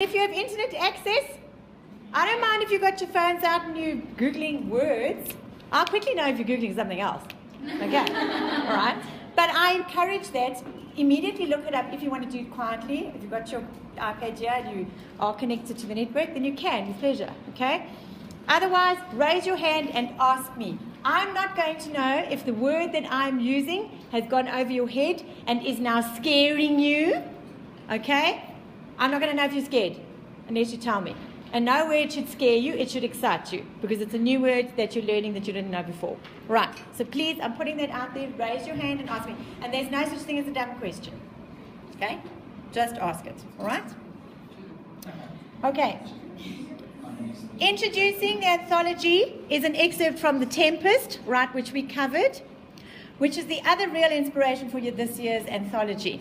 If you have internet access, I don't mind if you've got your phones out and you're Googling words. I'll quickly know if you're Googling something else. Okay, all right? But I encourage that. Immediately look it up if you want to do it quietly. If you've got your iPad here and you are connected to the network, then you can with pleasure, okay? Otherwise, raise your hand and ask me. I'm not going to know if the word that I'm using has gone over your head and is now scaring you, okay? I'm not going to know if you're scared unless you tell me. And no word should scare you, it should excite you, because it's a new word that you're learning that you didn't know before. Right, so please, I'm putting that out there, raise your hand and ask me. And there's no such thing as a dumb question, okay? Just ask it, all right? Okay. Introducing the anthology is an excerpt from The Tempest, right, which we covered, which is the other real inspiration for you this year's anthology.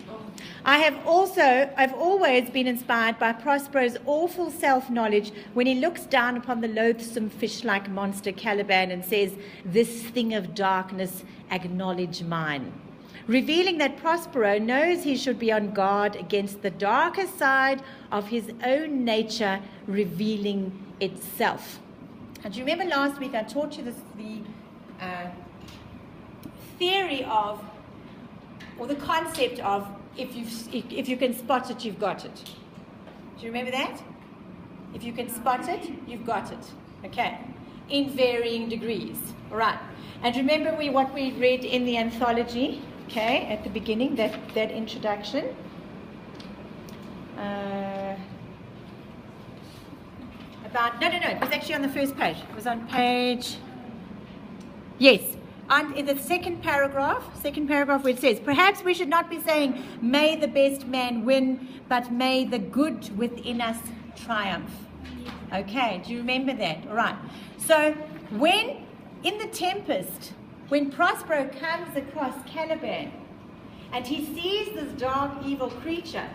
I've always been inspired by Prospero's awful self-knowledge when he looks down upon the loathsome fish-like monster Caliban and says, "This thing of darkness, acknowledge mine," revealing that Prospero knows he should be on guard against the darker side of his own nature revealing itself. And do you remember last week I taught you the theory of, or the concept of, if you can spot it, you've got it. Do you remember that? If you can spot it, you've got it. Okay. In varying degrees. All right. And remember what we read in the anthology, okay, at the beginning, that introduction. It was actually on the first page. It was on page, yes. And in the second paragraph where it says, perhaps we should not be saying, may the best man win, but may the good within us triumph. Okay, do you remember that? All right. So when, in The Tempest, when Prospero comes across Caliban and he sees this dark, evil creature,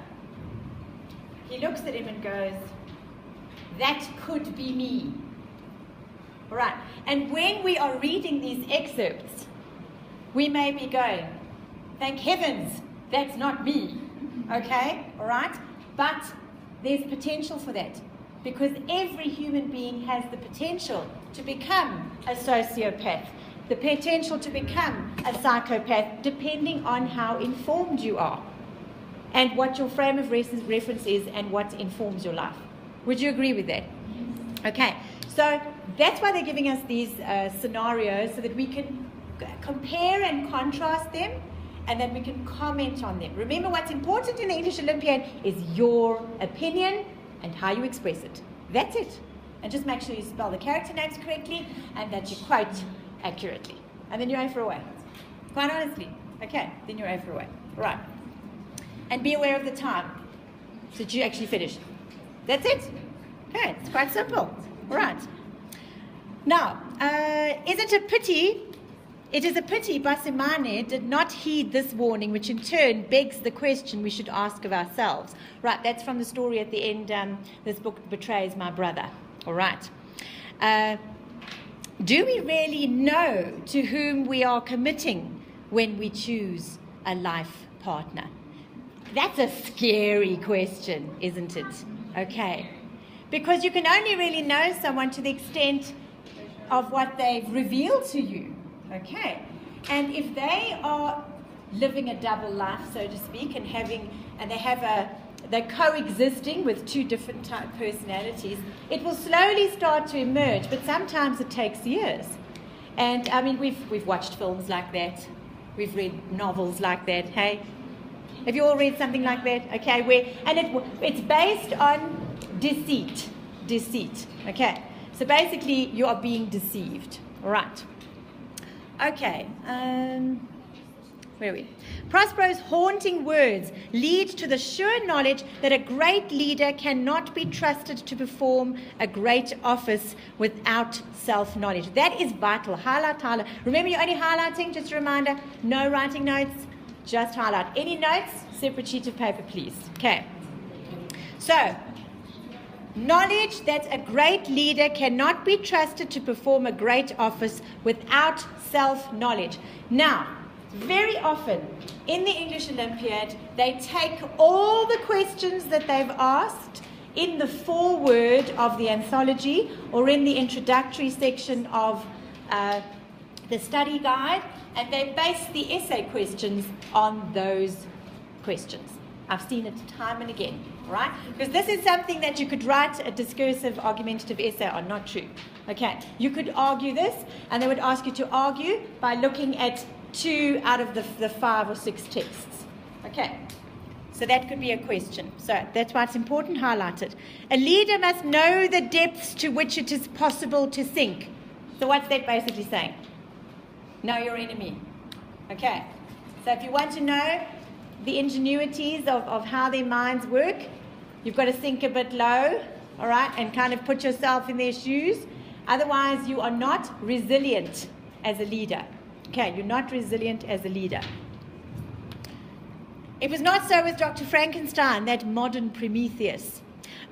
he looks at him and goes, that could be me. All right. And when we are reading these excerpts, we may be going, thank heavens, that's not me. Okay? All right? But there's potential for that, because every human being has the potential to become a sociopath, the potential to become a psychopath, depending on how informed you are and what your frame of reference is and what informs your life. Would you agree with that? Okay. So that's why they're giving us these scenarios, so that we can compare and contrast them, and then we can comment on them. Remember, what's important in the English Olympiad is your opinion and how you express it. That's it. And just make sure you spell the character names correctly and that you quote accurately. And then you're A for away. Quite honestly. Okay, then you're A for away. Right. And be aware of the time so that you actually finish. That's it. Okay, it's quite simple. Right. Now, is it a pity? It is a pity Basimane did not heed this warning, which in turn begs the question we should ask of ourselves. Right, that's from the story at the end. This book betrays my brother. All right. Do we really know to whom we are committing when we choose a life partner? That's a scary question, isn't it? Okay. Because you can only really know someone to the extent of what they've revealed to you, okay? And if they are living a double life, so to speak, and they're coexisting with two different type personalities, it will slowly start to emerge, but sometimes it takes years. And I mean, we've watched films like that, we've read novels like that. Hey, have you all read something like that? Okay, it's based on deceit. Okay, so basically you are being deceived. All right. Okay, where are we? Prospero's haunting words lead to the sure knowledge that a great leader cannot be trusted to perform a great office without self-knowledge. That is vital. Highlight. Remember, you're only highlighting, just a reminder, no writing notes, just highlight. Any notes? Separate sheet of paper, please. Okay. So, knowledge that a great leader cannot be trusted to perform a great office without self-knowledge. Now, very often in the English Olympiad, they take all the questions that they've asked in the foreword of the anthology or in the introductory section of the study guide, and they base the essay questions on those questions. I've seen it time and again, right? Because this is something that you could write a discursive, argumentative essay on, not true. Okay, you could argue this, and they would ask you to argue by looking at 2 out of the 5 or 6 texts. Okay, so that could be a question. So that's why it's important, highlight it. A leader must know the depths to which it is possible to sink. So what's that basically saying? Know your enemy. Okay, so if you want to know the ingenuities of how their minds work, you've got to sink a bit low, all right, and kind of put yourself in their shoes. Otherwise, you are not resilient as a leader. Okay, you're not resilient as a leader. It was not so with Dr. Frankenstein, that modern Prometheus.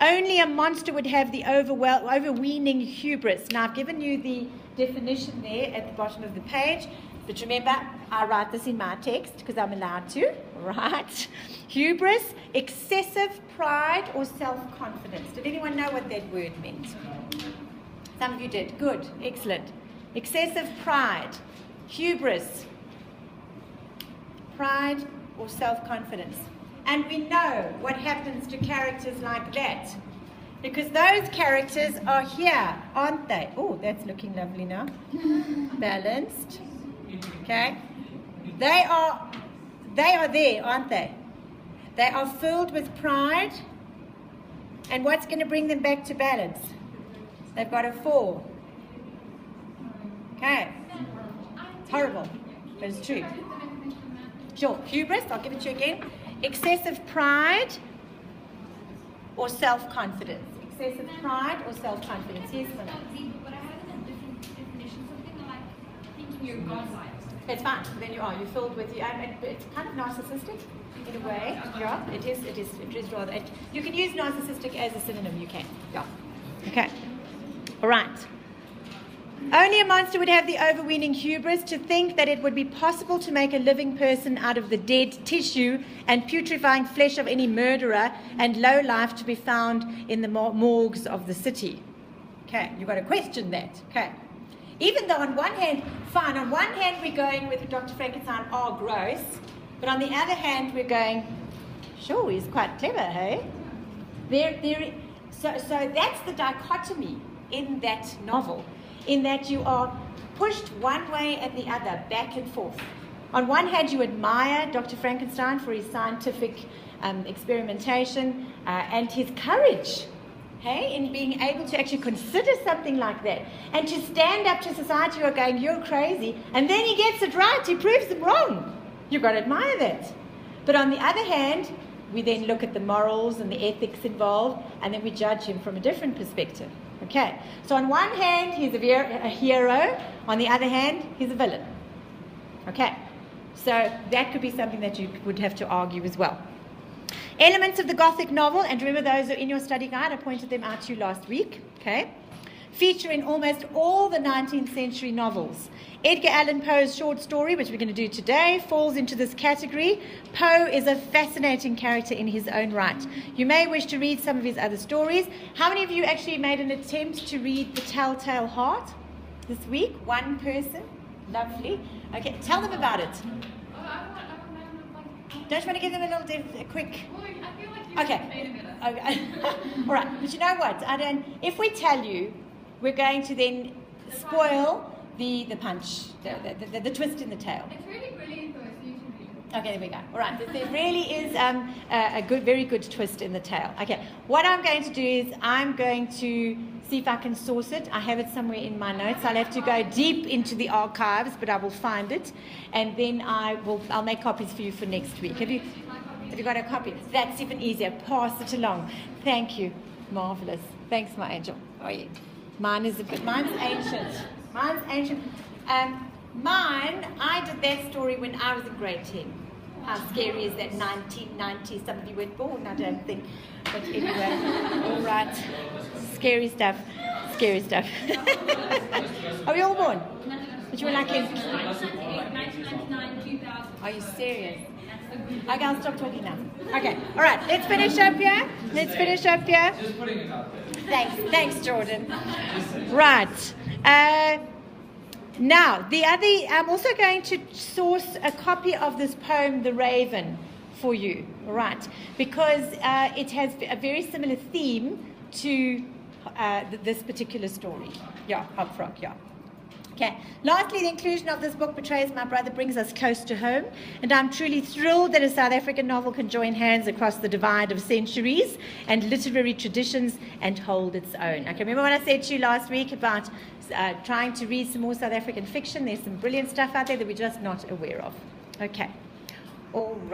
Only a monster would have the overweening hubris. Now, I've given you the definition there at the bottom of the page. But remember, I write this in my text because I'm allowed to, right? Hubris, excessive pride or self-confidence. Did anyone know what that word meant? Some of you did. Good. Excellent. Excessive pride. Hubris. Pride or self-confidence. And we know what happens to characters like that. Because those characters are here, aren't they? Oh, that's looking lovely now. Balanced. Okay? They are there, aren't they? They are filled with pride. And what's going to bring them back to balance? They've got a 4. Okay. It's horrible, but it's true. Sure. Hubris, I'll give it to you again. Excessive pride or self-confidence. Excessive pride or self-confidence. Yes, Mona. But I had a different definition, something like thinking you're godlike. It's fine. Then you are. You're filled with you. It's kind of narcissistic in a way. Yeah, it is rather. You can use narcissistic as a synonym. You can. Yeah. Okay. All right. Only a monster would have the overweening hubris to think that it would be possible to make a living person out of the dead tissue and putrefying flesh of any murderer and low life to be found in the morgues of the city. Okay, you've got to question that. Okay. Even though on one hand, fine, on one hand we're going with Dr. Frankenstein, oh, gross, but on the other hand we're going, sure, he's quite clever, hey? So that's the dichotomy in that novel, in that you are pushed one way and the other, back and forth. On one hand, you admire Dr. Frankenstein for his scientific experimentation and his courage, hey, in being able to actually consider something like that and to stand up to society who are going, you're crazy, and then he gets it right, he proves them wrong. You've got to admire that. But on the other hand, we then look at the morals and the ethics involved, and then we judge him from a different perspective. Okay, so on one hand, he's a hero. On the other hand, he's a villain. Okay, so that could be something that you would have to argue as well. Elements of the Gothic novel, and remember those are in your study guide, I pointed them out to you last week, okay, feature in almost all the 19th century novels. Edgar Allan Poe's short story, which we're going to do today, falls into this category. Poe is a fascinating character in his own right. You may wish to read some of his other stories. How many of you actually made an attempt to read The Telltale Heart this week? One person? Lovely. Okay, tell them about it. Don't you want to give them a quick... Okay. All right, but you know what? If we tell you, we're going to then spoil the punch, the twist in the tail. It's really brilliant though, so you should read it. Okay, there we go. All right, there really is a very good twist in the tail. Okay, what I'm going to do is I'm going to see if I can source it. I have it somewhere in my notes. I'll have to go deep into the archives, but I will find it, and then I'll make copies for you for next week. Have you got a copy? That's even easier. Pass it along. Thank you. Marvelous. Thanks, my angel. Oh yeah. Mine's ancient. Mine's ancient. Mine, I did that story when I was in grade 10. How scary is that? 1990. Some of you weren't born, I don't think. But anyway, all right. Scary stuff. Scary stuff. Are we all born? But you were like in... 1999, 2000. Are you serious? Okay, I'll stop talking now. Okay, all right, let's finish up here. Let's finish up here. Just putting it out there. Thanks, Jordan. Right. Now, I'm also going to source a copy of this poem, The Raven, for you, right? Because it has a very similar theme to this particular story. Yeah, Hop Frog, yeah. Okay. Lastly, the inclusion of this book, Betrays My Brother, brings us close to home, and I'm truly thrilled that a South African novel can join hands across the divide of centuries and literary traditions and hold its own. Okay, remember what I said to you last week about trying to read some more South African fiction? There's some brilliant stuff out there that we're just not aware of. Okay. All right.